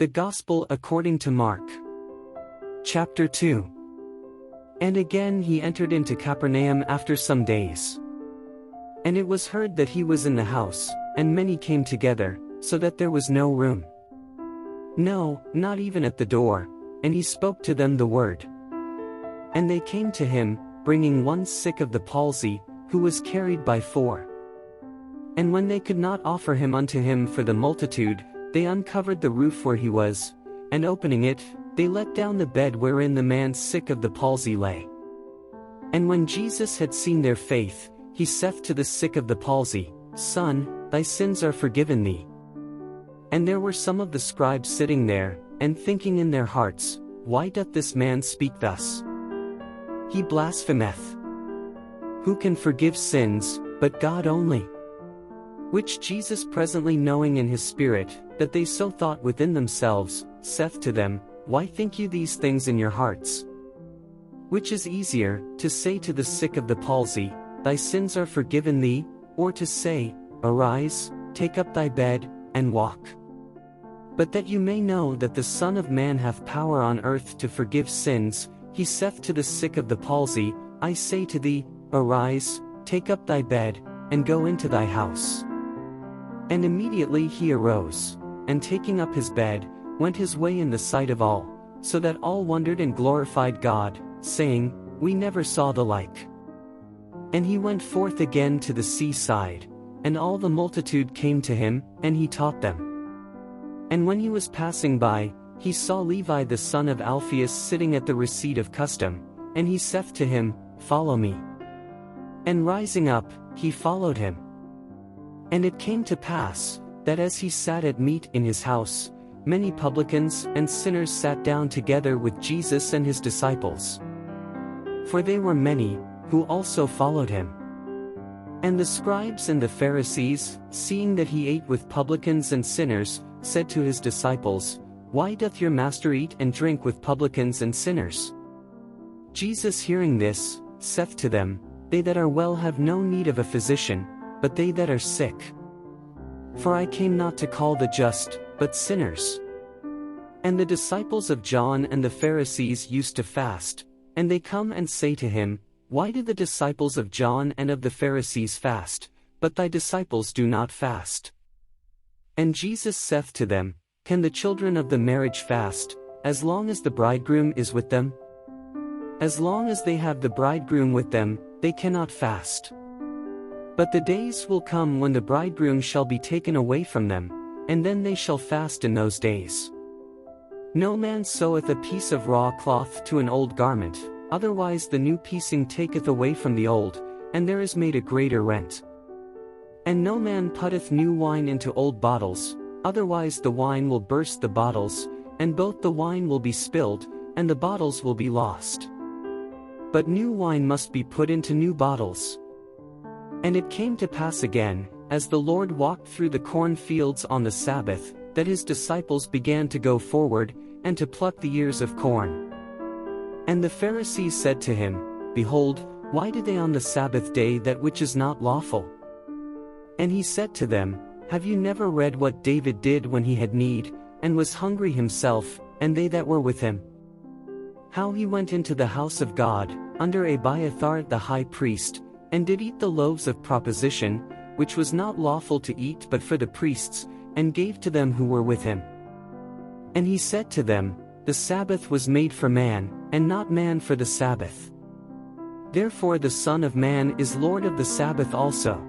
The Gospel according to Mark. Chapter 2. And again he entered into Capernaum after some days. And it was heard that he was in the house, and many came together, so that there was no room. No, not even at the door, and he spoke to them the word. And they came to him, bringing one sick of the palsy, who was carried by 4. And when they could not offer him unto him for the multitude, they uncovered the roof where he was, and opening it, they let down the bed wherein the man sick of the palsy lay. And when Jesus had seen their faith, he saith to the sick of the palsy, Son, thy sins are forgiven thee. And there were some of the scribes sitting there, and thinking in their hearts, Why doth this man speak thus? He blasphemeth. Who can forgive sins, but God only? Which Jesus presently knowing in his spirit, that they so thought within themselves, saith to them, Why think you these things in your hearts? Which is easier, to say to the sick of the palsy, Thy sins are forgiven thee, or to say, Arise, take up thy bed, and walk? But that you may know that the Son of Man hath power on earth to forgive sins, he saith to the sick of the palsy, I say to thee, Arise, take up thy bed, and go into thy house. And immediately he arose, and taking up his bed, went his way in the sight of all, so that all wondered and glorified God, saying, We never saw the like. And he went forth again to the seaside, and all the multitude came to him, and he taught them. And when he was passing by, he saw Levi the son of Alphaeus sitting at the receipt of custom, and he saith to him, Follow me. And rising up, he followed him. And it came to pass, that as he sat at meat in his house, many publicans and sinners sat down together with Jesus and his disciples. For they were many, who also followed him. And the scribes and the Pharisees, seeing that he ate with publicans and sinners, said to his disciples, Why doth your master eat and drink with publicans and sinners? Jesus hearing this, saith to them, They that are well have no need of a physician, but they that are sick. For I came not to call the just, but sinners. And the disciples of John and the Pharisees used to fast, and they come and say to him, Why do the disciples of John and of the Pharisees fast, but thy disciples do not fast? And Jesus saith to them, Can the children of the marriage fast, as long as the bridegroom is with them? As long as they have the bridegroom with them, they cannot fast. But the days will come when the bridegroom shall be taken away from them, and then they shall fast in those days. No man seweth a piece of raw cloth to an old garment, otherwise the new piecing taketh away from the old, and there is made a greater rent. And no man putteth new wine into old bottles, otherwise the wine will burst the bottles, and both the wine will be spilled, and the bottles will be lost. But new wine must be put into new bottles. And it came to pass again, as the Lord walked through the cornfields on the Sabbath, that his disciples began to go forward, and to pluck the ears of corn. And the Pharisees said to him, Behold, why do they on the Sabbath day that which is not lawful? And he said to them, Have you never read what David did when he had need, and was hungry himself, and they that were with him? How he went into the house of God, under Abiathar the high priest, and did eat the loaves of proposition, which was not lawful to eat but for the priests, and gave to them who were with him. And he said to them, The Sabbath was made for man, and not man for the Sabbath. Therefore the Son of Man is Lord of the Sabbath also.